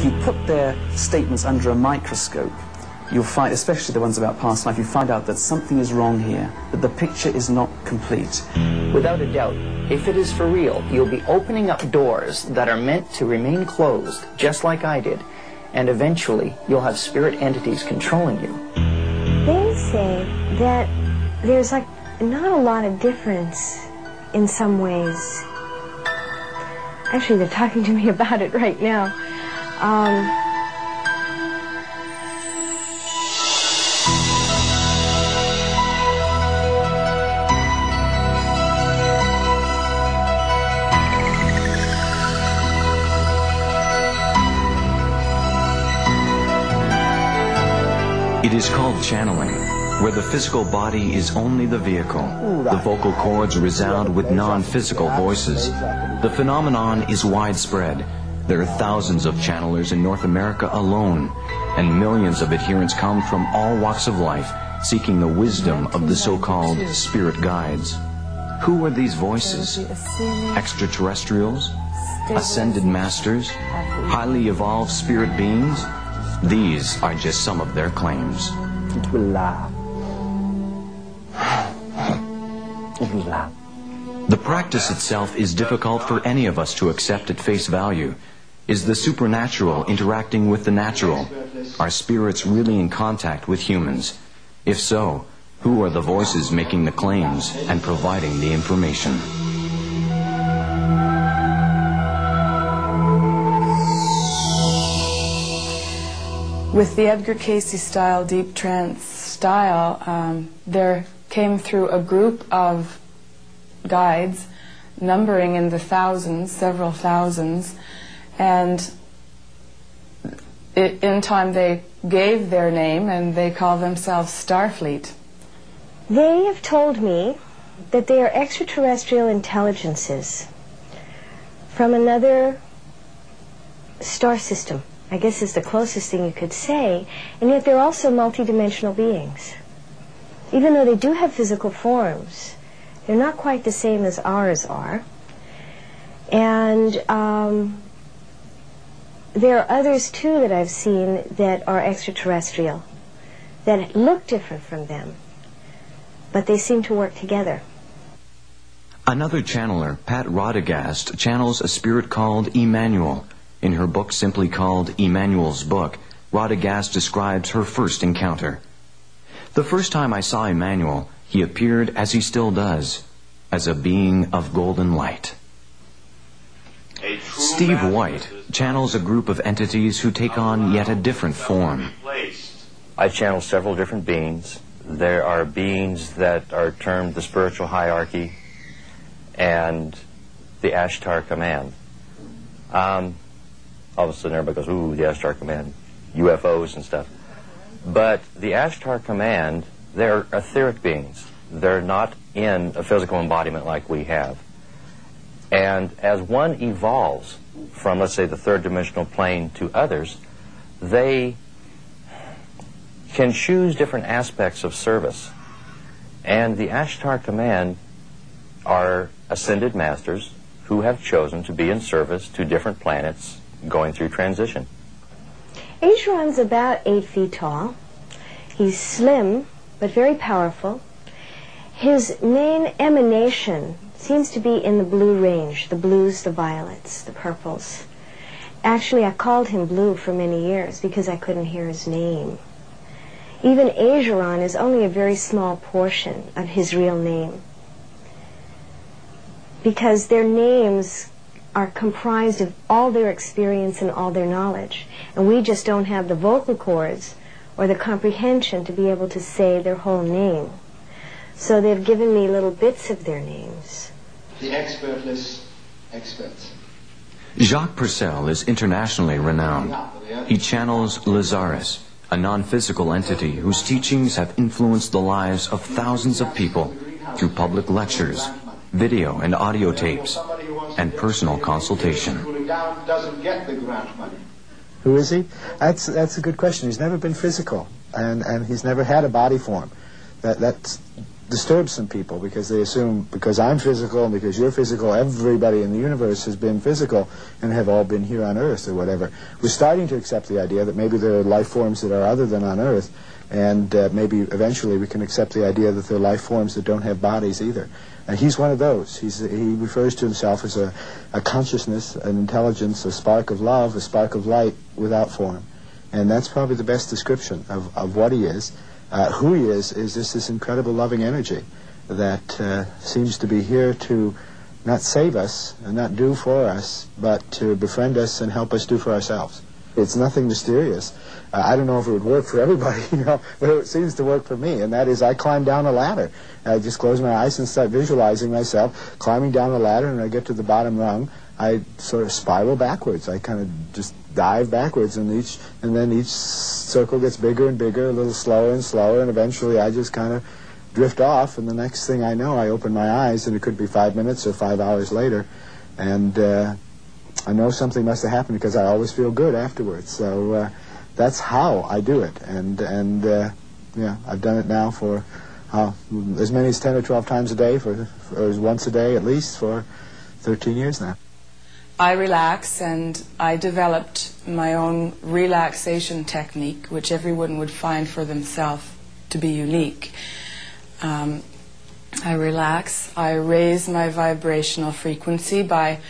if you put their statements under a microscope, you'll find, especially the ones about past life, you find out that something is wrong here, that the picture is not complete. Without a doubt, if it is for real, you'll be opening up doors that are meant to remain closed, just like I did, and eventually you'll have spirit entities controlling you. They say that there's like not a lot of difference in some ways. Actually, they're talking to me about it right now. It is called channeling, where the physical body is only the vehicle. The vocal cords resound with non-physical voices. The phenomenon is widespread. There are thousands of channelers in North America alone, and millions of adherents come from all walks of life, seeking the wisdom of the so-called spirit guides. Who are these voices? Extraterrestrials? Ascended masters? Highly evolved spirit beings? These are just some of their claims. It will laugh. It will laugh. The practice itself is difficult for any of us to accept at face value. Is the supernatural interacting with the natural? Are spirits really in contact with humans? If so, who are the voices making the claims and providing the information? With the Edgar Cayce style, deep trance style, there came through a group of guides numbering in the thousands, several thousands, and in time they gave their name and they call themselves Starfleet. They have told me that they are extraterrestrial intelligences from another star system. I guess is the closest thing you could say, and yet they're also multidimensional beings. Even though they do have physical forms, they're not quite the same as ours are. And there are others too that I've seen that are extraterrestrial, that look different from them, but they seem to work together. Another channeler, Pat Rodegast, channels a spirit called Emmanuel. In her book simply called Emmanuel's Book, Rodegast describes her first encounter. The first time I saw Emmanuel, he appeared as he still does, as a being of golden light. Steve White channels a group of entities who take on yet a different form. I channel several different beings. There are beings that are termed the spiritual hierarchy and the Ashtar Command. All of a sudden everybody goes, ooh, the Ashtar Command, UFOs and stuff. But the Ashtar Command, they're etheric beings. They're not in a physical embodiment like we have. And as one evolves from, let's say, the third dimensional plane to others, they can choose different aspects of service. And the Ashtar Command are ascended masters who have chosen to be in service to different planets going through transition. Ageron's about 8 feet tall. He's slim, but very powerful. His main emanation seems to be in the blue range, the blues, the violets, the purples. Actually, I called him Blue for many years because I couldn't hear his name. Even Ageron is only a very small portion of his real name, because their names are comprised of all their experience and all their knowledge, and we just don't have the vocal cords or the comprehension to be able to say their whole name. So they've given me little bits of their names. The expertless experts. Jacques Purcell is internationally renowned. He channels Lazarus, a non-physical entity whose teachings have influenced the lives of thousands of people through public lectures, video and audio tapes, and personal consultation. Who is he? That's a good question. He's never been physical, and he's never had a body form. That's disturbs some people because they assume because I'm physical and because you're physical, everybody in the universe has been physical and have all been here on Earth or whatever. We're starting to accept the idea that maybe there are life forms that are other than on Earth, and maybe eventually we can accept the idea that there are life forms that don't have bodies either. And he's one of those. He refers to himself as a consciousness, an intelligence, a spark of love, a spark of light without form. And that's probably the best description of what he is. Who he is just this incredible loving energy that seems to be here to not save us and not do for us, but to befriend us and help us do for ourselves. It's nothing mysterious. I don't know if it would work for everybody, but it seems to work for me, and that is I climb down a ladder. I just close my eyes and start visualizing myself climbing down a ladder, and when I get to the bottom rung, I sort of spiral backwards. I kind of just dive backwards, and then each circle gets bigger and bigger, a little slower and slower, and eventually I just kind of drift off, and the next thing I know, I open my eyes, and it could be 5 minutes or 5 hours later, and I know something must have happened because I always feel good afterwards. So that's how I do it, and yeah, I've done it now for as many as 10 or 12 times a day, or once a day at least, for 13 years now. I relax, and I developed my own relaxation technique, which everyone would find for themselves to be unique. I relax, I raise my vibrational frequency by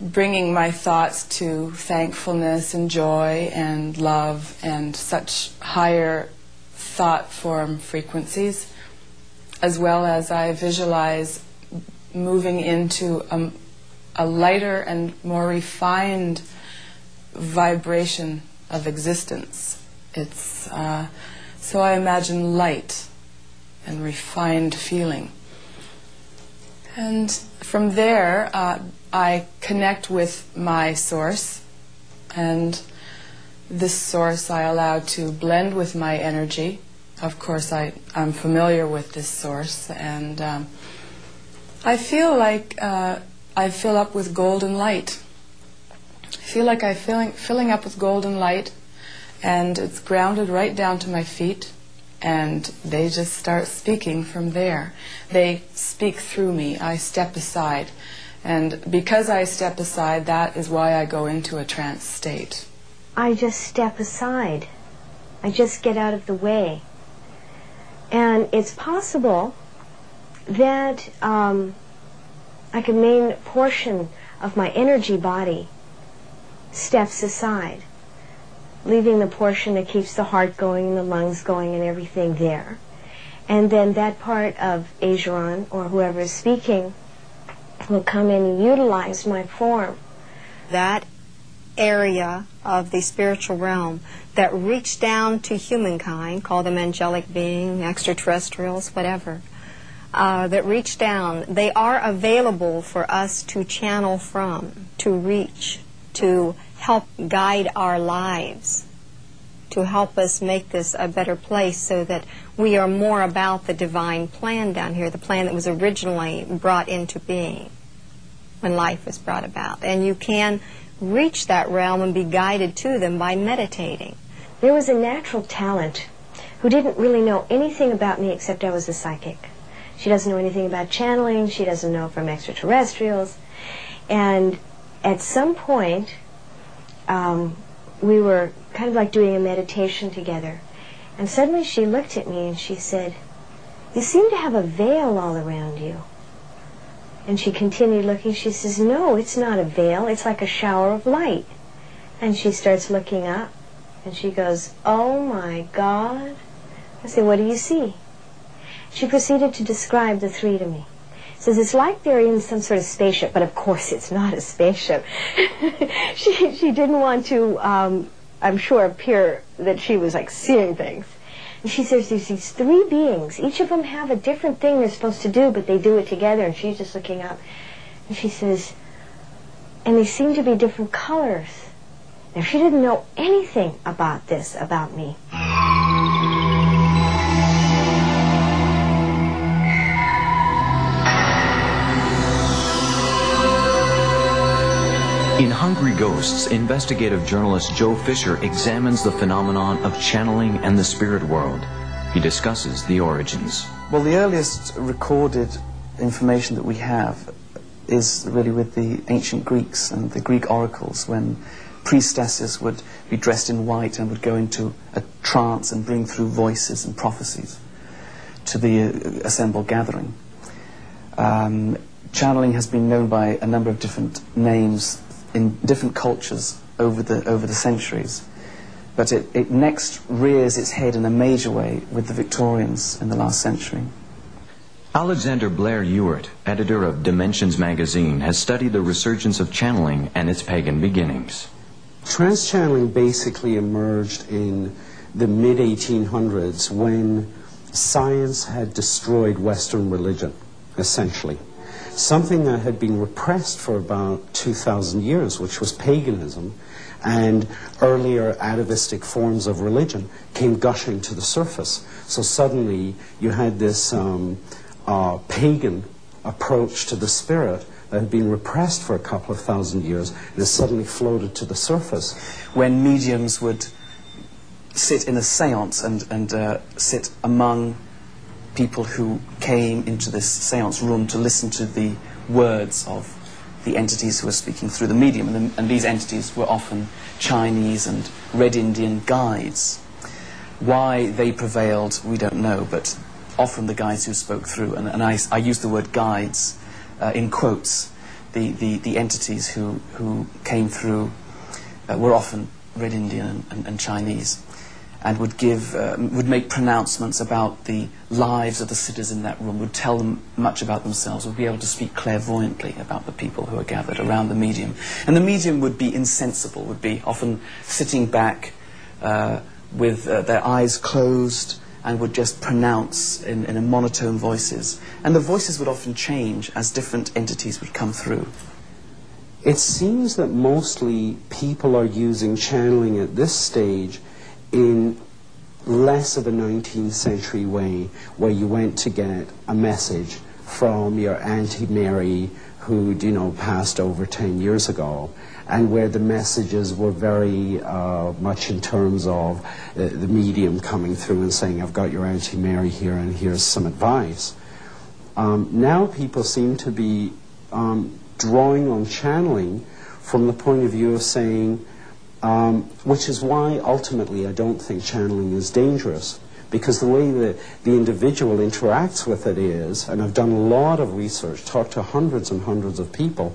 bringing my thoughts to thankfulness and joy and love and such higher thought form frequencies, as well as I visualize moving into a lighter and more refined vibration of existence. It's so I imagine light and refined feeling. And from there, I connect with my source, and this source I allow to blend with my energy. Of course, I'm familiar with this source, and I feel like I fill up with golden light. I feel like I'm filling up with golden light, and it's grounded right down to my feet, and they just start speaking from there. They speak through me. I step aside, and because I step aside, that is why I go into a trance state. I just step aside. I just get out of the way. And it's possible that like a main portion of my energy body steps aside, leaving the portion that keeps the heart going and the lungs going and everything there. And then that part of Ageron, or whoever is speaking, will come in and utilize my form. That area of the spiritual realm that reach down to humankind, call them angelic beings, extraterrestrials, whatever, that reach down, they are available for us to channel from, to reach, to help guide our lives, to help us make this a better place so that we are more about the divine plan down here, the plan that was originally brought into being when life was brought about. And you can reach that realm and be guided to them by meditating. There was a natural talent who didn't really know anything about me except I was a psychic. She doesn't know anything about channeling. She doesn't know from extraterrestrials. And at some point, we were kind of like doing a meditation together. And suddenly she looked at me and she said, "You seem to have a veil all around you." And she continued looking. She says, "No, it's not a veil. It's like a shower of light." And she starts looking up. And she goes, "Oh my God." I said, "What do you see?" She proceeded to describe the three to me. Says it's like they're in some sort of spaceship, but of course it's not a spaceship. She didn't want to, I'm sure, appear that she was like seeing things. And she says there's these three beings. Each of them have a different thing they're supposed to do, but they do it together. And she's just looking up. And she says, and they seem to be different colors. Now she didn't know anything about this, about me. In Hungry Ghosts, investigative journalist Joe Fisher examines the phenomenon of channeling and the spirit world. He discusses the origins. Well, the earliest recorded information that we have is really with the ancient Greeks and the Greek oracles, when priestesses would be dressed in white and would go into a trance and bring through voices and prophecies to the assembled gathering. Channeling has been known by a number of different names in different cultures over the centuries, but it next rears its head in a major way with the Victorians in the last century. Alexander Blair Ewart, editor of Dimensions magazine, has studied the resurgence of channeling and its pagan beginnings. Trance-channeling basically emerged in the mid-1800s when science had destroyed Western religion, essentially. Something that had been repressed for about 2,000 years, which was paganism, and earlier atavistic forms of religion came gushing to the surface. So suddenly you had this pagan approach to the spirit that had been repressed for a couple of thousand years and has suddenly floated to the surface. When mediums would sit in a seance and sit among people who came into this seance room to listen to the words of the entities who were speaking through the medium, and these entities were often Chinese and Red Indian guides. Why they prevailed, we don't know, but often the guides who spoke through, and I use the word guides in quotes, the entities who came through were often Red Indian and Chinese, and would make pronouncements about the lives of the sitters in that room, would tell them much about themselves, would be able to speak clairvoyantly about the people who are gathered around the medium. And the medium would be insensible, would be often sitting back with their eyes closed, and would just pronounce in a monotone voices. And the voices would often change as different entities would come through. It seems that mostly people are using channeling at this stage in less of a 19th century way, where you went to get a message from your Auntie Mary who'd, passed over 10 years ago, and where the messages were very much in terms of the medium coming through and saying, I've got your Auntie Mary here and here's some advice. Now people seem to be drawing on channeling from the point of view of saying, which is why ultimately I don't think channeling is dangerous, because the way that the individual interacts with it is, and I've done a lot of research, talked to hundreds and hundreds of people,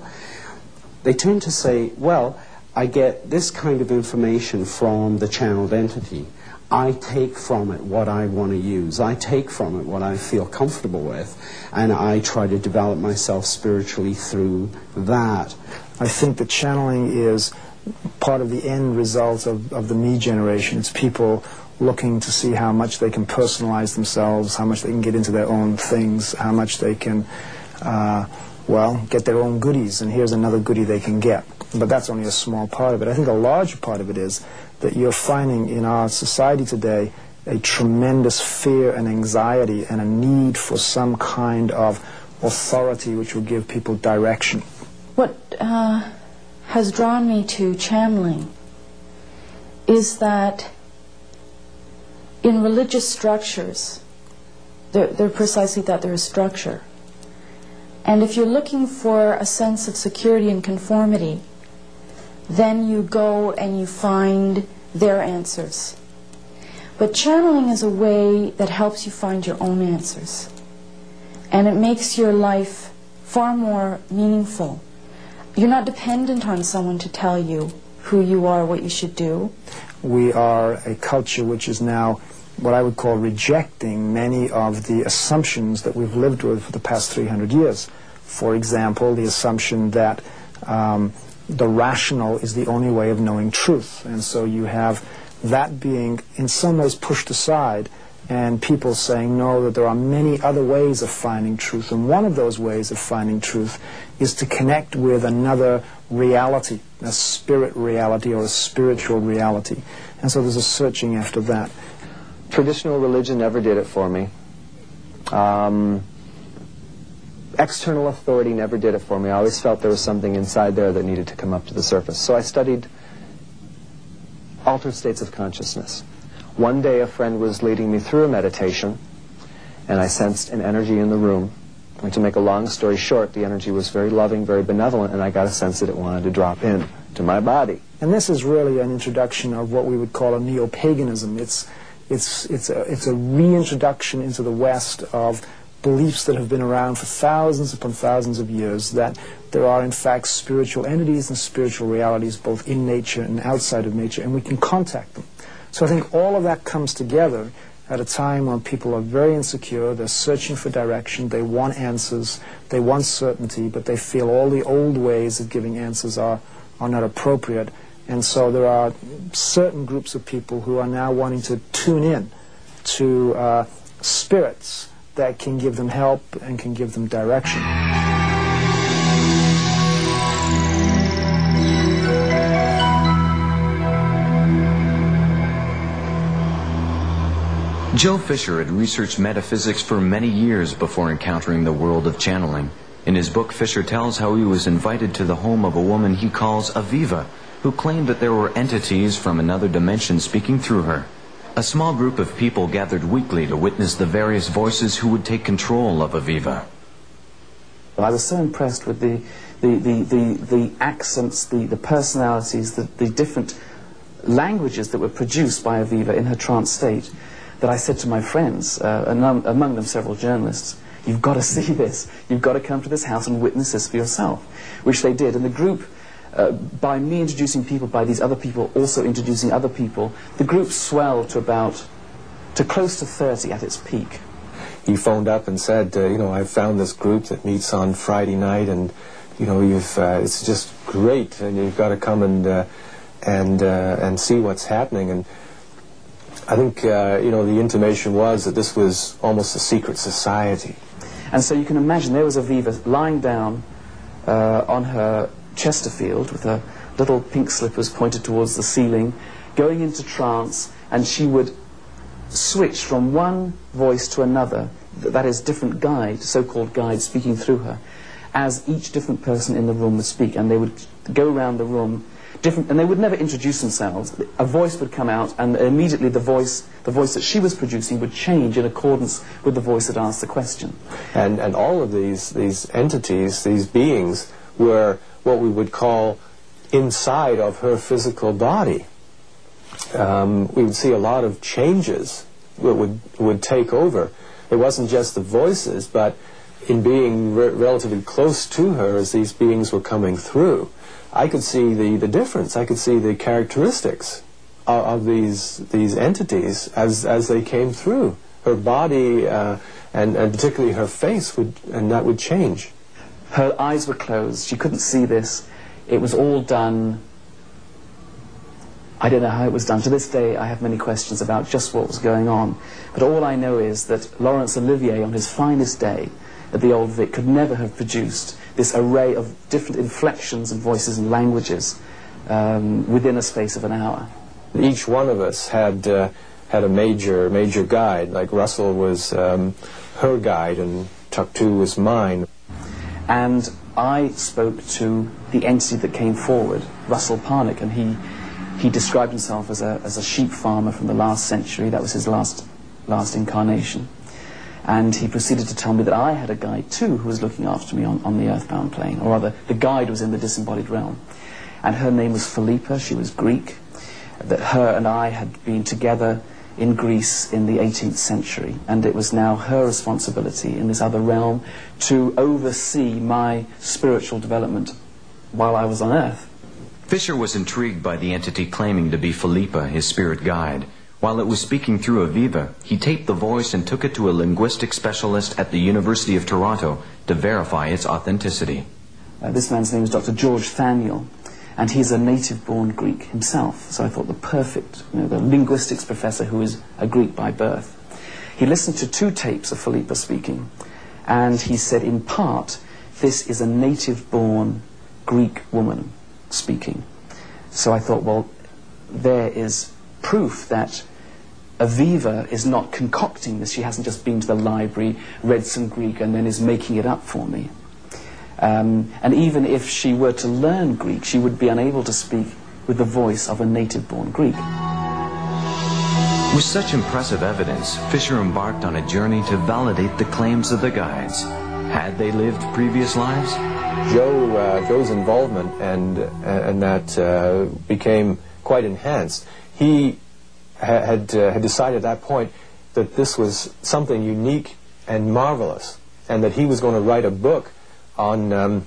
they tend to say, well, I get this kind of information from the channeled entity. I take from it what I want to use. I take from it what I feel comfortable with, and I try to develop myself spiritually through that. I think that channeling is part of the end result of the me generation. It's people looking to see how much they can personalize themselves, how much they can get into their own things, how much they can, get their own goodies, and here's another goodie they can get. But that's only a small part of it. I think a larger part of it is that you're finding in our society today a tremendous fear and anxiety and a need for some kind of authority which will give people direction. What has drawn me to channeling is that in religious structures, they're precisely that, they're a structure. And if you're looking for a sense of security and conformity, then you go and you find their answers. But channeling is a way that helps you find your own answers. And it makes your life far more meaningful. You're not dependent on someone to tell you who you are, what you should do. We are a culture which is now what I would call rejecting many of the assumptions that we've lived with for the past 300 years. For example, the assumption that the rational is the only way of knowing truth. And so you have that being in some ways pushed aside, and people saying, no, that there are many other ways of finding truth. And one of those ways of finding truth is to connect with another reality, a spirit reality or a spiritual reality. And so there's a searching after that. Traditional religion never did it for me. External authority never did it for me. I always felt there was something inside there that needed to come up to the surface. So I studied altered states of consciousness. One day a friend was leading me through a meditation, and I sensed an energy in the room. And to make a long story short, the energy was very loving, very benevolent, and I got a sense that it wanted to drop in to my body. And this is really an introduction of what we would call a neo-paganism. It's a reintroduction into the West of beliefs that have been around for thousands upon thousands of years, that there are in fact spiritual entities and spiritual realities both in nature and outside of nature, and we can contact them. So I think all of that comes together at a time when people are very insecure, they're searching for direction, they want answers, they want certainty, but they feel all the old ways of giving answers are not appropriate. And so there are certain groups of people who are now wanting to tune in to spirits that can give them help and can give them direction. Joe Fisher had researched metaphysics for many years before encountering the world of channeling. In his book, Fisher tells how he was invited to the home of a woman he calls Aviva, who claimed that there were entities from another dimension speaking through her. A small group of people gathered weekly to witness the various voices who would take control of Aviva. I was so impressed with the accents, the personalities, the different languages that were produced by Aviva in her trance state, that I said to my friends, among them several journalists, you've got to see this. You've got to come to this house and witness this for yourself, which they did. And the group, by me introducing people, by these other people also introducing other people, the group swelled to close to 30 at its peak. He phoned up and said, you know, I've found this group that meets on Friday night, and you know, it's just great, and you've got to come and see what's happening. And I think, you know, the intimation was that this was almost a secret society. And so you can imagine there was Aviva lying down on her Chesterfield with her little pink slippers pointed towards the ceiling, going into trance, and she would switch from one voice to another, that is, different guide, so-called guide, speaking through her, as each different person in the room would speak, and they would go around the room, and they would never introduce themselves. A voice would come out, and immediately the voice that she was producing would change in accordance with the voice that asked the question. And all of these entities, these beings, were what we would call inside of her physical body. We would see a lot of changes that would take over. It wasn't just the voices, but in being relatively close to her as these beings were coming through, I could see the difference. I could see the characteristics of these entities as they came through. Her body and particularly her face that would change. Her eyes were closed. She couldn't see this. It was all done. I don't know how it was done. To this day, I have many questions about just what was going on. But all I know is that Laurence Olivier, on his finest day at the Old Vic, could never have produced this array of different inflections and voices and languages within a space of an hour. Each one of us had a major guide. Like Russell was her guide, and Tuktu was mine. And I spoke to the entity that came forward, Russell Parnick, and he described himself as a sheep farmer from the last century. That was his last incarnation. And he proceeded to tell me that I had a guide too who was looking after me on the earthbound plane, or rather the guide was in the disembodied realm. And her name was Philippa. She was Greek. That her and I had been together in Greece in the 18th century, and it was now her responsibility in this other realm to oversee my spiritual development while I was on Earth. Fisher was intrigued by the entity claiming to be Philippa, his spirit guide. While it was speaking through Aviva, he taped the voice and took it to a linguistic specialist at the University of Toronto to verify its authenticity. This man's name is Dr. George Thaniel, and he's a native-born Greek himself, so I thought the perfect, the linguistics professor who is a Greek by birth. He listened to 2 tapes of Philippa speaking, and he said, in part, this is a native-born Greek woman speaking. So I thought, well, there is proof that Aviva is not concocting this. She hasn't just been to the library, read some Greek, and then is making it up for me. And even if she were to learn Greek, she would be unable to speak with the voice of a native-born Greek. With such impressive evidence, Fisher embarked on a journey to validate the claims of the guides. Had they lived previous lives? Joe's involvement and that became quite enhanced. He had decided at that point that this was something unique and marvelous, and that he was going to write a book on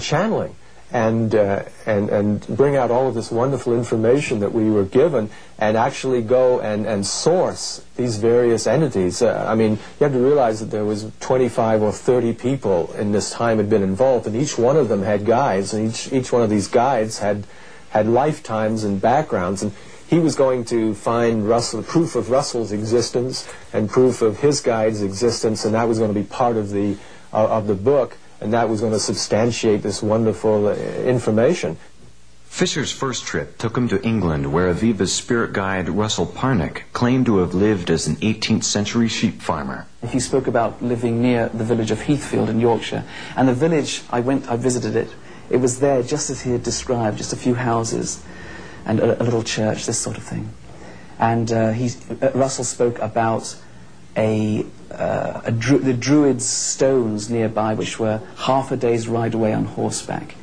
channeling and bring out all of this wonderful information that we were given, and actually go and source these various entities. I mean, you have to realize that there was 25 or 30 people in this time had been involved, and each one of them had guides, and each one of these guides had lifetimes and backgrounds, and he was going to find proof of Russell's existence and proof of his guide's existence, and that was going to be part of the book, and that was going to substantiate this wonderful information. Fisher's first trip took him to England, where Aviva's spirit guide Russell Parnick claimed to have lived as an 18th century sheep farmer. He spoke about living near the village of Heathfield in Yorkshire, and the village, I visited it. It was there just as he had described, just a few houses and a little church, this sort of thing. And Russell spoke about the Druids' stones nearby, which were half a day's ride away on horseback,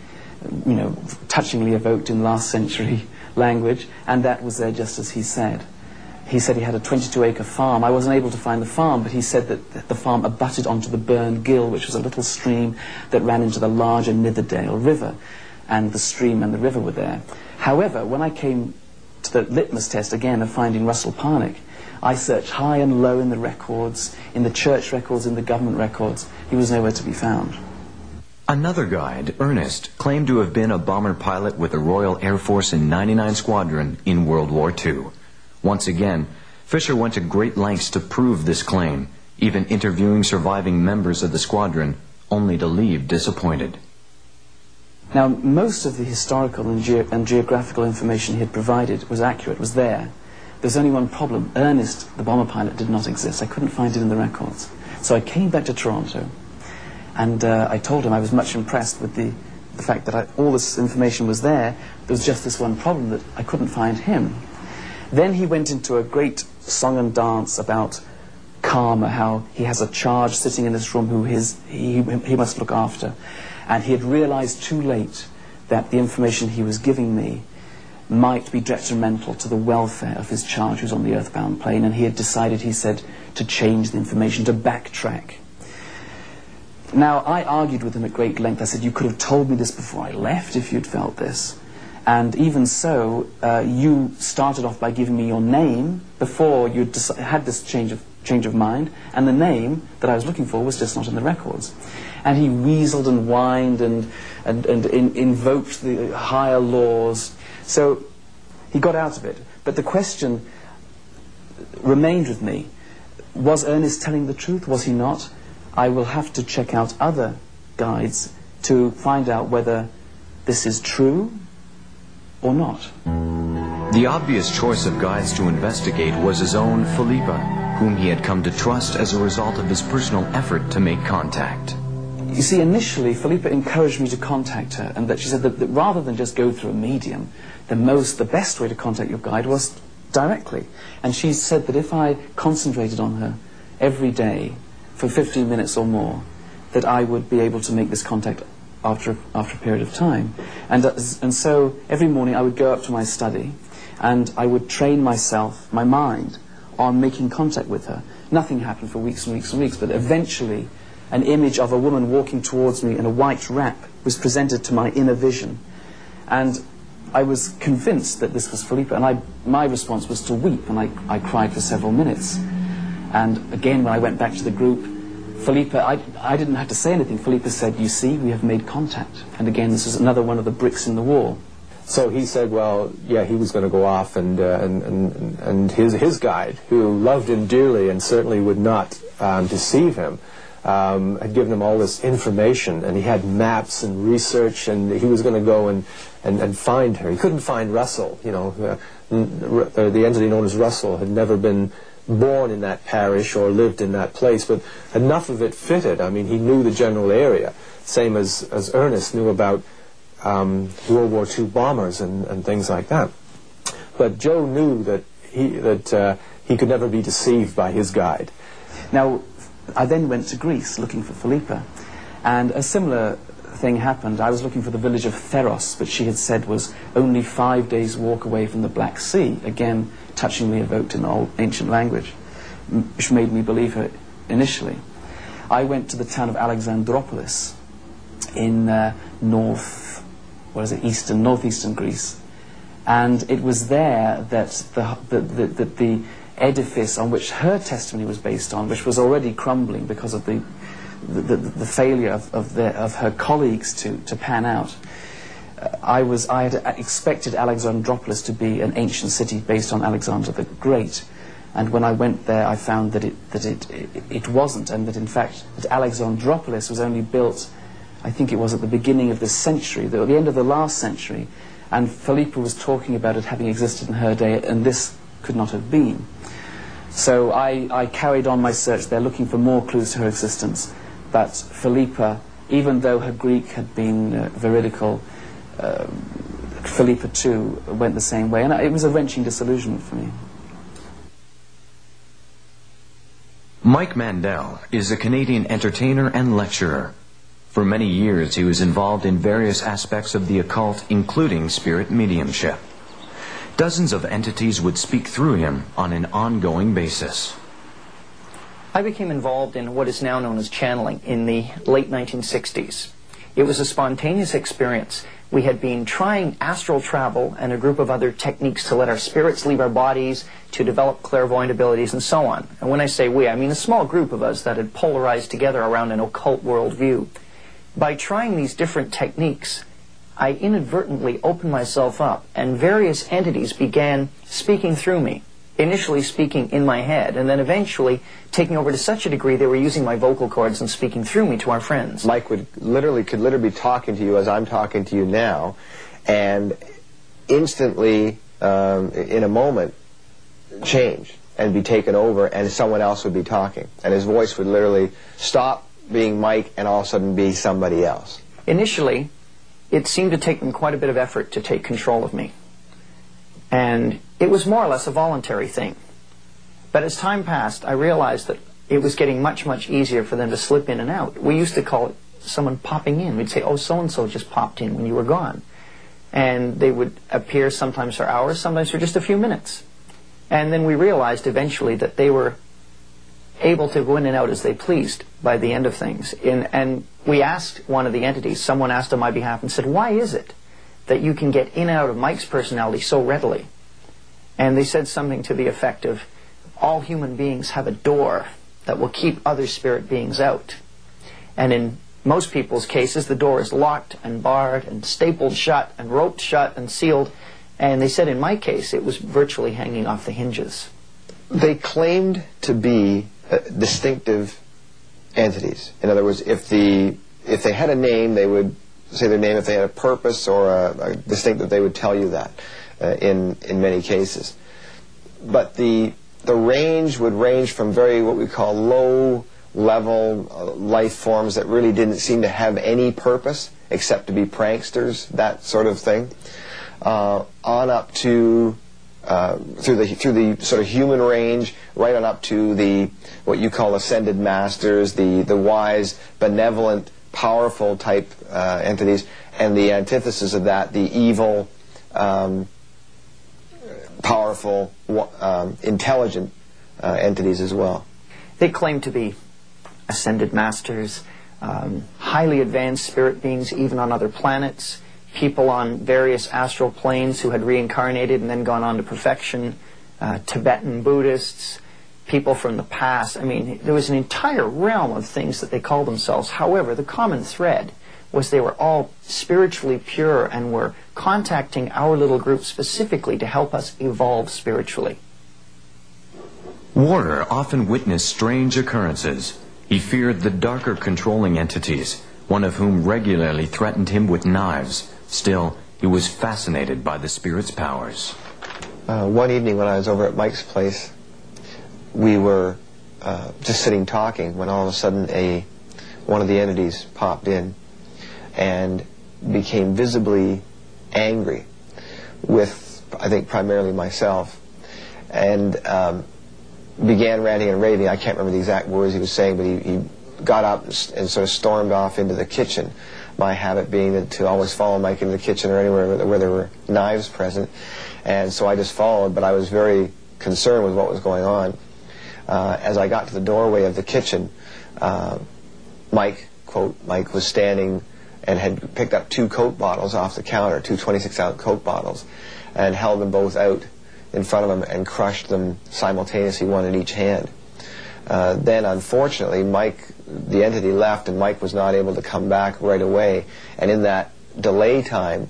you know, touchingly evoked in last century language, and that was there just as he said. He said he had a 22-acre farm. I wasn't able to find the farm, but he said that the farm abutted onto the Burn Gill, which was a little stream that ran into the larger Nitherdale River, and the stream and the river were there. However, when I came to the litmus test again of finding Russell Parnick, I searched high and low in the records, in the church records, in the government records. He was nowhere to be found. Another guide, Ernest, claimed to have been a bomber pilot with the Royal Air Force in 99 Squadron in World War II. Once again, Fisher went to great lengths to prove this claim, even interviewing surviving members of the squadron, only to leave disappointed. Now, most of the historical and geographical information he had provided was accurate, was there. There's only one problem. Ernest, the bomber pilot, did not exist. I couldn't find it in the records. So I came back to Toronto, and I told him I was much impressed with the fact that all this information was there. There was just this one problem, that I couldn't find him. Then he went into a great song and dance about karma, how he has a charge sitting in this room who he must look after. And he had realized too late that the information he was giving me might be detrimental to the welfare of his charge who's on the earthbound plane, and he had decided, he said, to change the information, to backtrack. Now, I argued with him at great length. I said, you could have told me this before I left if you'd felt this. And even so, you started off by giving me your name before you had this change of mind, and the name that I was looking for was just not in the records. And he weaseled and whined and invoked the higher laws. So he got out of it. But the question remained with me. Was Ernest telling the truth? Was he not? I will have to check out other guides to find out whether this is true or not. The obvious choice of guides to investigate was his own Philippa, whom he had come to trust as a result of his personal effort to make contact. You see, initially, Philippa encouraged me to contact her, and that she said that rather than just go through a medium, the best way to contact your guide was directly. And she said that if I concentrated on her every day for 15 minutes or more, that I would be able to make this contact after a period of time. And so every morning I would go up to my study, and I would train myself, my mind, on making contact with her. Nothing happened for weeks and weeks and weeks, but eventually an image of a woman walking towards me in a white wrap was presented to my inner vision. And I was convinced that this was Philippa, and my response was to weep, and I cried for several minutes. And again, when I went back to the group, Philippa, I didn't have to say anything. Philippa said, you see, we have made contact. And again, this is another one of the bricks in the wall. So he said, well, yeah, he was going to go off, and his guide, who loved him dearly and certainly would not deceive him, had given him all this information, and he had maps and research, and he was going to go and find her. He couldn't find Russell. You know, the entity known as Russell had never been born in that parish or lived in that place, but enough of it fitted. I mean, he knew the general area, same as Ernest knew about World War II bombers and things like that. But Joe knew that he could never be deceived by his guide. Now, I then went to Greece looking for Philippa, and a similar thing happened. I was looking for the village of Theros, which she had said was only 5 days' walk away from the Black Sea, again touchingly evoked in old ancient language, which made me believe her initially. I went to the town of Alexandroupolis in northeastern Greece, and it was there that the edifice on which her testimony was based on, which was already crumbling because of the failure of her colleagues to pan out. I had expected Alexandroupolis to be an ancient city based on Alexander the Great, and when I went there I found that it wasn't, and that in fact that Alexandroupolis was only built, I think it was at the beginning of this century, at the end of the last century, and Philippa was talking about it having existed in her day, and this could not have been. So I carried on my search there, looking for more clues to her existence. But Philippa, even though her Greek had been veridical, Philippa too went the same way, and it was a wrenching disillusionment for me. Mike Mandel is a Canadian entertainer and lecturer. For many years he was involved in various aspects of the occult, including spirit mediumship. Dozens of entities would speak through him on an ongoing basis. I became involved in what is now known as channeling in the late 1960s. It was a spontaneous experience. We had been trying astral travel and a group of other techniques to let our spirits leave our bodies, to develop clairvoyant abilities, and so on. And when I say we, I mean a small group of us that had polarized together around an occult worldview. By trying these different techniques, I inadvertently opened myself up, and various entities began speaking through me. Initially speaking in my head, and then eventually taking over to such a degree they were using my vocal cords and speaking through me to our friends. Mike could literally be talking to you as I'm talking to you now, and instantly, in a moment, change and be taken over, and someone else would be talking. And his voice would literally stop being Mike and all of a sudden be somebody else. Initially, it seemed to take them quite a bit of effort to take control of me. And it was more or less a voluntary thing. But as time passed, I realized that it was getting much, much easier for them to slip in and out. We used to call it someone popping in. We'd say, oh, so-and-so just popped in when you were gone. And they would appear sometimes for hours, sometimes for just a few minutes. And then we realized eventually that they were able to go in and out as they pleased by the end of things. And we asked one of the entities, someone asked on my behalf and said, why is it that you can get in and out of Mike's personality so readily? And they said something to the effect of, all human beings have a door that will keep other spirit beings out. And in most people's cases, the door is locked and barred and stapled shut and roped shut and sealed. And they said in my case, it was virtually hanging off the hinges. They claimed to be distinctive entities. In other words, if they had a name, they would say their name. If they had a purpose or a distinctive, they would tell you that in many cases. But the range would range from very what we call low-level life forms that really didn't seem to have any purpose except to be pranksters, that sort of thing, on up to through the sort of human range, right on up to the what you call ascended masters, the wise, benevolent, powerful type entities, and the antithesis of that, the evil, powerful, intelligent entities as well. They claim to be ascended masters, highly advanced spirit beings even on other planets, people on various astral planes who had reincarnated and then gone on to perfection, Tibetan Buddhists, people from the past. I mean, there was an entire realm of things that they called themselves. However, the common thread was they were all spiritually pure and were contacting our little group specifically to help us evolve spiritually. Warder often witnessed strange occurrences. He feared the darker controlling entities, one of whom regularly threatened him with knives. Still, he was fascinated by the spirit's powers. One evening when I was over at Mike's place, we were just sitting talking when all of a sudden one of the entities popped in and became visibly angry with, I think, primarily myself. And began ranting and raving. I can't remember the exact words he was saying, but he got up and sort of stormed off into the kitchen. My habit being to always follow Mike into the kitchen or anywhere where there were knives present. And so I just followed, but I was very concerned with what was going on. As I got to the doorway of the kitchen, Mike, quote, Mike was standing and had picked up 2 Coke bottles off the counter, 2 26-ounce Coke bottles, and held them both out in front of him and crushed them simultaneously, one in each hand. Then, unfortunately, Mike, the entity left, and Mike was not able to come back right away. And in that delay time,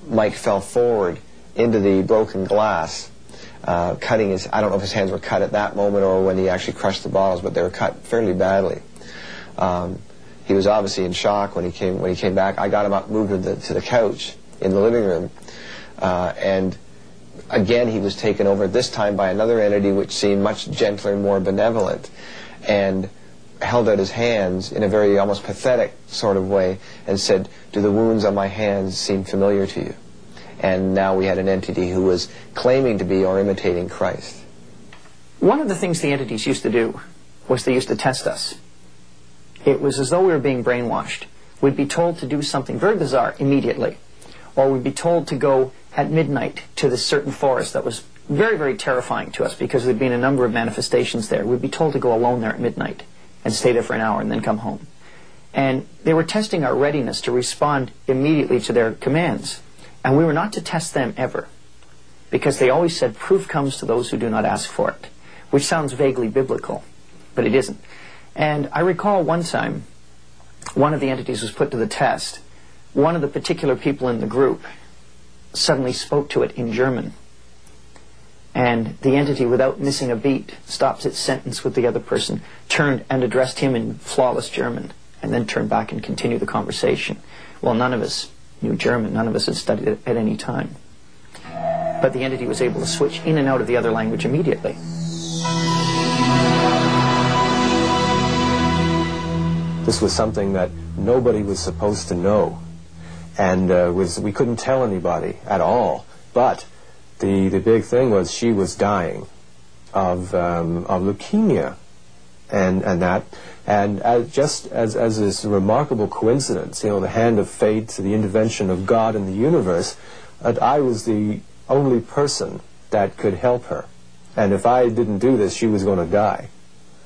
Mike fell forward into the broken glass, cutting his, I don't know if his hands were cut at that moment or when he actually crushed the bottles, but they were cut fairly badly. He was obviously in shock when he came back. I got him up, moved him to the couch in the living room, and again he was taken over, this time by another entity which seemed much gentler and more benevolent, and held out his hands in a very almost pathetic sort of way and said, "Do the wounds on my hands seem familiar to you?" And now we had an entity who was claiming to be or imitating Christ. One of the things the entities used to do was they used to test us. It was as though we were being brainwashed. We'd be told to do something very bizarre immediately, or we'd be told to go at midnight to this certain forest that was very, very terrifying to us because there'd been a number of manifestations there. We'd be told to go alone there at midnight and stay there for an hour and then come home. And they were testing our readiness to respond immediately to their commands. And we were not to test them ever, because they always said proof comes to those who do not ask for it, which sounds vaguely biblical, but it isn't. And I recall one time one of the entities was put to the test. One of the particular people in the group suddenly spoke to it in German. And the entity, without missing a beat, stops its sentence with the other person, turned and addressed him in flawless German, and then turned back and continued the conversation. Well, none of us knew German. None of us had studied it at any time. But the entity was able to switch in and out of the other language immediately. This was something that nobody was supposed to know, and we couldn't tell anybody at all. But the big thing was she was dying of leukemia, and just as this remarkable coincidence, you know, the hand of fate, the intervention of God in the universe, that I was the only person that could help her, and if I didn't do this, she was going to die.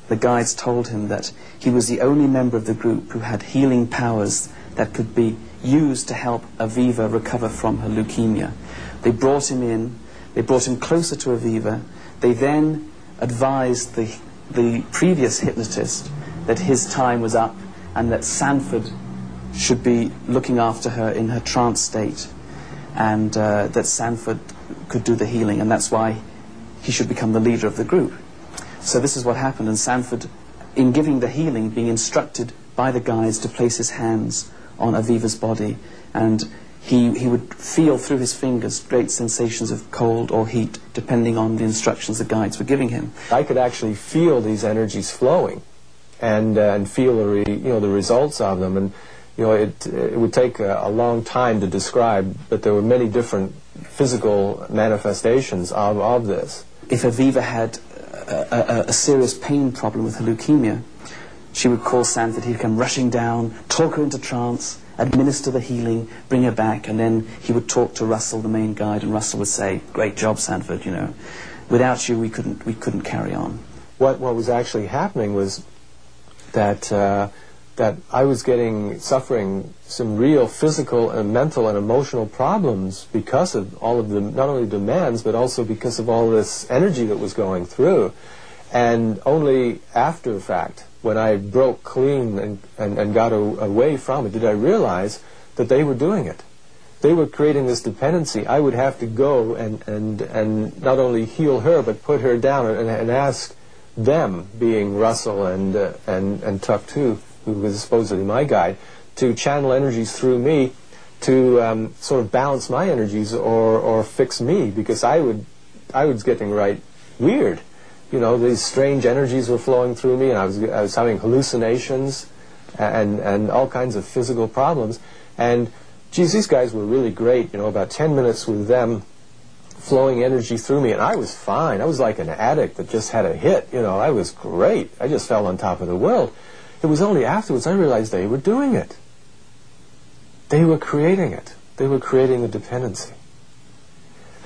The guides told him that he was the only member of the group who had healing powers that could be used to help Aviva recover from her leukemia. They brought him in, they brought him closer to Aviva. They then advised the previous hypnotist that his time was up and that Sanford should be looking after her in her trance state, and that Sanford could do the healing, and that's why he should become the leader of the group. So this is what happened, and Sanford, in giving the healing, being instructed by the guides to place his hands on Aviva's body, and he would feel through his fingers great sensations of cold or heat, depending on the instructions the guides were giving him. I could actually feel these energies flowing, and feel the results of them, and it would take a long time to describe, but there were many different physical manifestations of this. If Aviva had a serious pain problem with her leukemia, she would call Sanford. He'd come rushing down, talk her into trance, administer the healing, bring her back, and then he would talk to Russell, the main guide, and Russell would say, "Great job, Sanford, without you we couldn't carry on." What was actually happening was that I was suffering some real physical and mental and emotional problems because of all of the, not only demands, but also because of all this energy that was going through. And only after the fact, when I broke clean and got away from it, did I realize that they were doing it. They were creating this dependency. I would have to go and not only heal her, but put her down and ask them, being Russell and Tuck too, who was supposedly my guide, to channel energies through me to sort of balance my energies or fix me, because I was getting right weird. These strange energies were flowing through me, and I was having hallucinations and all kinds of physical problems. And geez, these guys were really great. About 10 minutes with them flowing energy through me, and I was fine. I was like an addict that just had a hit. You know, I was great. I just felt on top of the world. It was only afterwards I realized they were doing it. They were creating it. They were creating the dependency.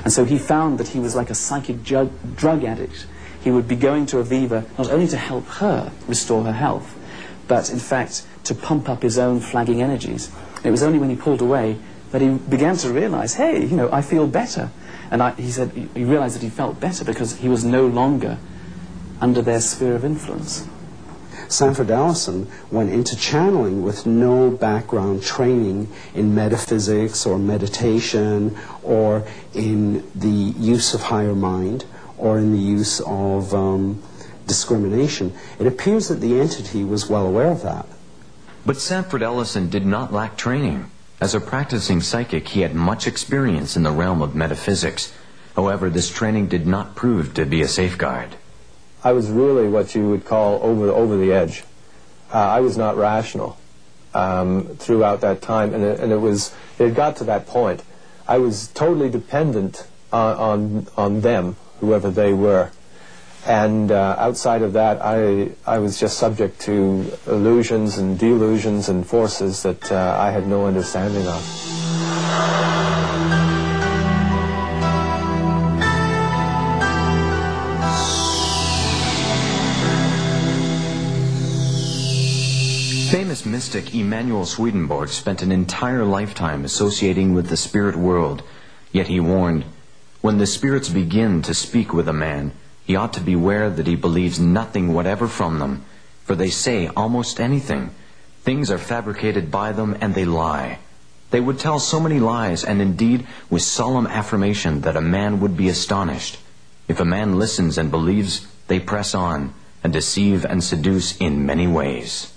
And so he found that he was like a psychic drug addict. He would be going to Aviva not only to help her restore her health, but in fact to pump up his own flagging energies. It was only when he pulled away that he began to realize, hey, you know, I feel better. And he said he realized that he felt better because he was no longer under their sphere of influence. Sanford Allison went into channeling with no background training in metaphysics or meditation or in the use of higher mind or in the use of discrimination. It appears that the entity was well aware of that. But Sanford Ellison did not lack training. As a practicing psychic, he had much experience in the realm of metaphysics. However, this training did not prove to be a safeguard. I was really what you would call over the edge. I was not rational throughout that time, and it got to that point. I was totally dependent on them, whoever they were, and outside of that, I was just subject to illusions and delusions and forces that I had no understanding of. Famous mystic Emanuel Swedenborg spent an entire lifetime associating with the spirit world, yet he warned, when the spirits begin to speak with a man, he ought to beware that he believes nothing whatever from them, for they say almost anything. Things are fabricated by them, and they lie. They would tell so many lies, and indeed with solemn affirmation, that a man would be astonished. If a man listens and believes, they press on, and deceive and seduce in many ways.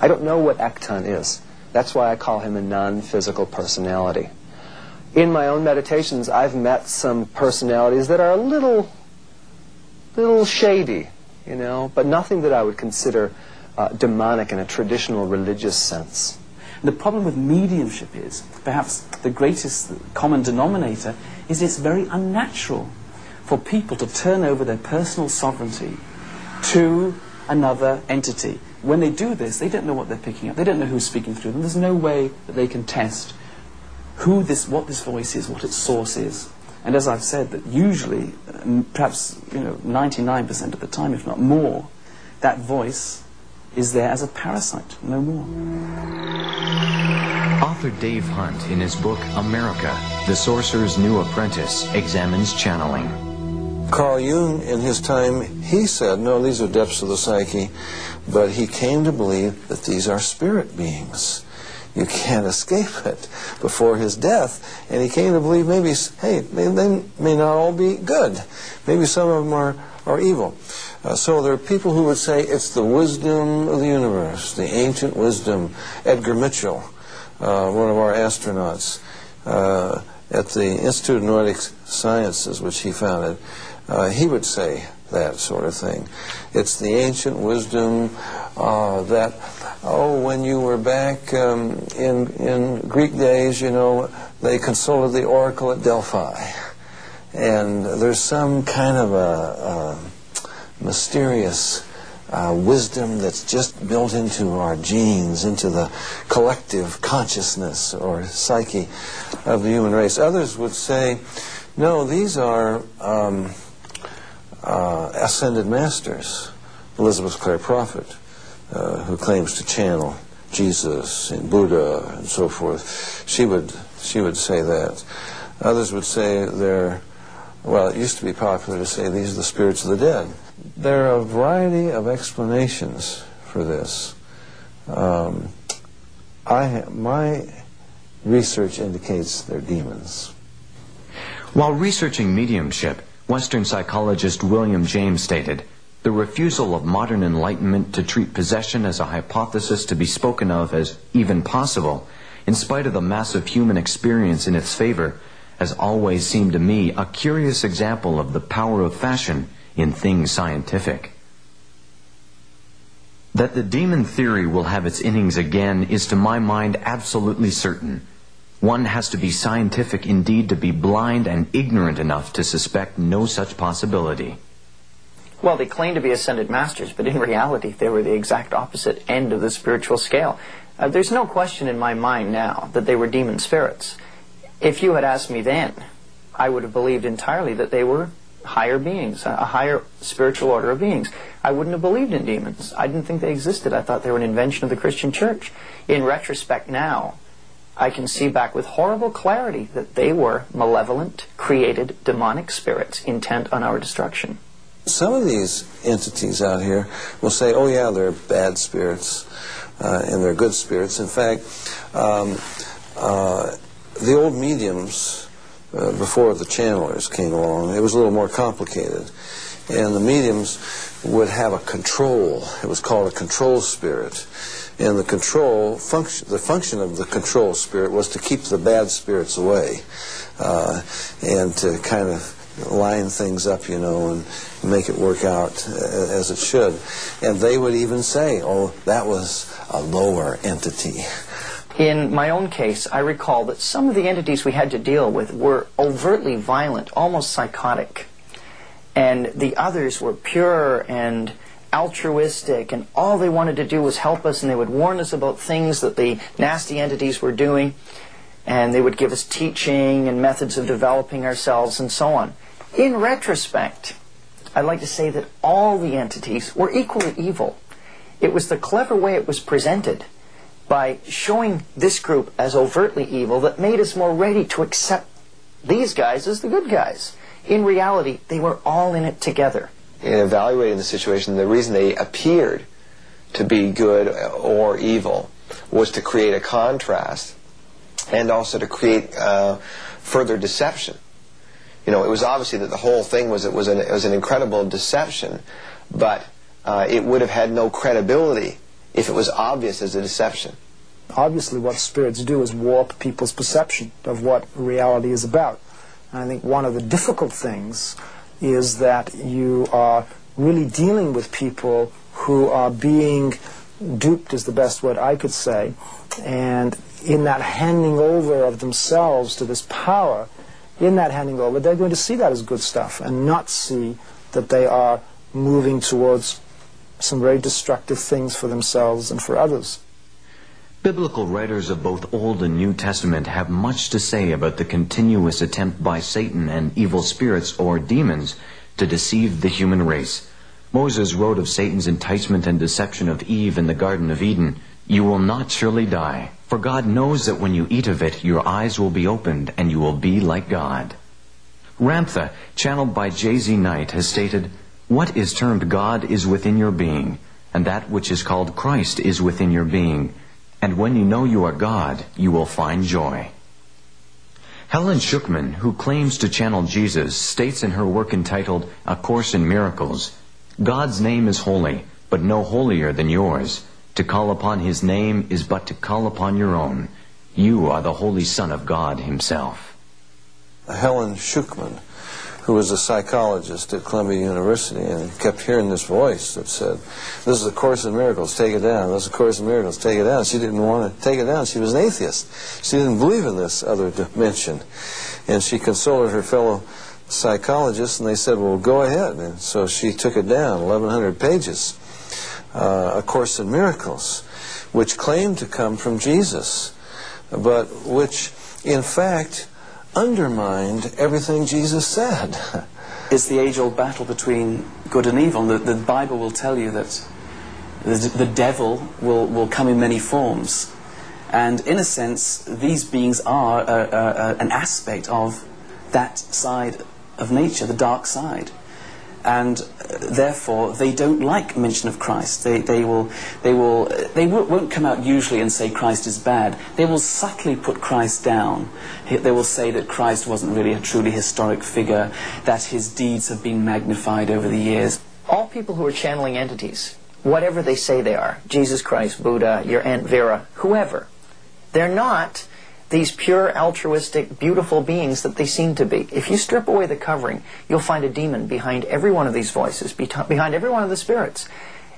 I don't know what Ekton is. That's why I call him a non-physical personality. In my own meditations, I've met some personalities that are a little shady, you know, but nothing that I would consider demonic in a traditional religious sense. The problem with mediumship is, perhaps the greatest common denominator, is it's very unnatural for people to turn over their personal sovereignty to another entity. When they do this, they don't know what they're picking up. They don't know who's speaking through them. There's no way that they can test what this voice is, what its source is. And as I've said, that usually, perhaps 99% of the time, if not more, that voice is there as a parasite, no more. Author Dave Hunt, in his book America, The Sorcerer's New Apprentice, examines channeling. Carl Jung, in his time, he said, no, these are depths of the psyche, but he came to believe that these are spirit beings. You can't escape it before his death. And he came to believe maybe, hey, they may not all be good. Maybe some of them are evil. So there are people who would say it's the wisdom of the universe, the ancient wisdom. Edgar Mitchell, one of our astronauts, at the Institute of Nordic Sciences, which he founded, he would say that sort of thing. It's the ancient wisdom that, when you were back in Greek days, they consulted the oracle at Delphi. And there's some kind of a mysterious wisdom that's just built into our genes, into the collective consciousness or psyche of the human race. Others would say, no, these are ascended masters. Elizabeth Clare Prophet, who claims to channel Jesus and Buddha and so forth, she would say that. Others would say it used to be popular to say these are the spirits of the dead. There are a variety of explanations for this. My research indicates they're demons. While researching mediumship, Western psychologist William James stated, "The refusal of modern enlightenment to treat possession as a hypothesis to be spoken of as even possible, in spite of the massive human experience in its favor, has always seemed to me a curious example of the power of fashion in things scientific." That the demon theory will have its innings again is to my mind absolutely certain. One has to be scientific indeed to be blind and ignorant enough to suspect no such possibility. Well, they claim to be ascended masters, but in reality they were the exact opposite end of the spiritual scale. There's no question in my mind now that they were demon spirits. If you had asked me then, I would have believed entirely that they were higher beings, a higher spiritual order of beings. I wouldn't have believed in demons. I didn't think they existed. I thought they were an invention of the Christian church. In retrospect now, I can see back with horrible clarity that they were malevolent, created, demonic spirits intent on our destruction. Some of these entities out here will say, oh yeah, they're bad spirits, and they're good spirits. In fact, the old mediums, before the channelers came along, it was a little more complicated. And the mediums would have a control. It was called a control spirit. And the function of the control spirit was to keep the bad spirits away, and to kind of line things up, you know, and make it work out as it should. And they would even say, oh, that was a lower entity. In my own case, I recall that some of the entities we had to deal with were overtly violent, almost psychotic. And the others were pure and altruistic, and all they wanted to do was help us, and they would warn us about things that the nasty entities were doing, and they would give us teaching and methods of developing ourselves and so on. In retrospect, I'd like to say that all the entities were equally evil. It was the clever way it was presented by showing this group as overtly evil that made us more ready to accept these guys as the good guys. In reality, they were all in it together. In evaluating the situation, the reason they appeared to be good or evil was to create a contrast and also to create further deception. You know, it was obviously that the whole thing was an incredible deception, but it would have had no credibility if it was obvious as a deception. Obviously what spirits do is warp people's perception of what reality is about. And I think one of the difficult things is that you are really dealing with people who are being duped, is the best word I could say, and in that handing over of themselves to this power, in that handing over, they're going to see that as good stuff and not see that they are moving towards some very destructive things for themselves and for others. Biblical writers of both Old and New Testament have much to say about the continuous attempt by Satan and evil spirits or demons to deceive the human race. Moses wrote of Satan's enticement and deception of Eve in the Garden of Eden, "You will not surely die, for God knows that when you eat of it, your eyes will be opened, and you will be like God." Ramtha, channeled by J.Z. Knight, has stated, "What is termed God is within your being, and that which is called Christ is within your being. And when you know you are God, you will find joy." Helen Schuckman, who claims to channel Jesus, states in her work entitled A Course in Miracles, "God's name is holy, but no holier than yours. To call upon His name is but to call upon your own. You are the Holy Son of God Himself." Helen Schuckman, who was a psychologist at Columbia University, and kept hearing this voice that said, "This is a Course in Miracles, take it down. This is a Course in Miracles, take it down." She didn't want to take it down. She was an atheist. She didn't believe in this other dimension. And she consulted her fellow psychologists, and they said, well, go ahead. And so she took it down, 1,100 pages, A Course in Miracles, which claimed to come from Jesus, but which, in fact, undermined everything Jesus said. It's the age-old battle between good and evil. The Bible will tell you that the devil will come in many forms. And in a sense, these beings are an aspect of that side of nature, the dark side. And therefore, they don't like mention of Christ. They won't come out usually and say Christ is bad. They will subtly put Christ down. They will say that Christ wasn't really a truly historic figure, that his deeds have been magnified over the years. All people who are channeling entities, whatever they say they are, Jesus Christ, Buddha, your Aunt Vera, whoever, they're not these pure, altruistic, beautiful beings that they seem to be. If you strip away the covering, you'll find a demon behind every one of these voices, behind every one of the spirits.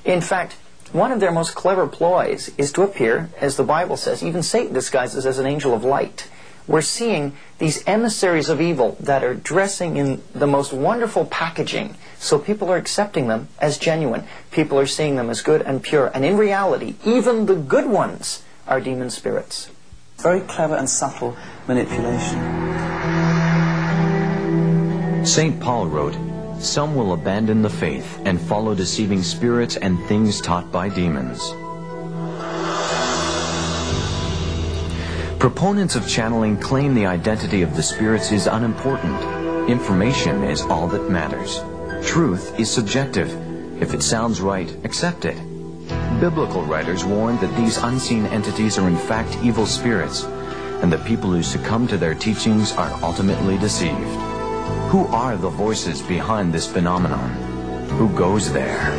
In fact, one of their most clever ploys is to appear, as the Bible says, even Satan disguises as an angel of light. we're seeing these emissaries of evil that are dressing in the most wonderful packaging, so people are accepting them as genuine. People are seeing them as good and pure, and in reality, even the good ones are demon spirits. Very clever and subtle manipulation. St. Paul wrote, "Some will abandon the faith and follow deceiving spirits and things taught by demons." Proponents of channeling claim the identity of the spirits is unimportant. Information is all that matters. Truth is subjective. If it sounds right, accept it. Biblical writers warn that these unseen entities are in fact evil spirits, and the people who succumb to their teachings are ultimately deceived. Who are the voices behind this phenomenon? Who goes there?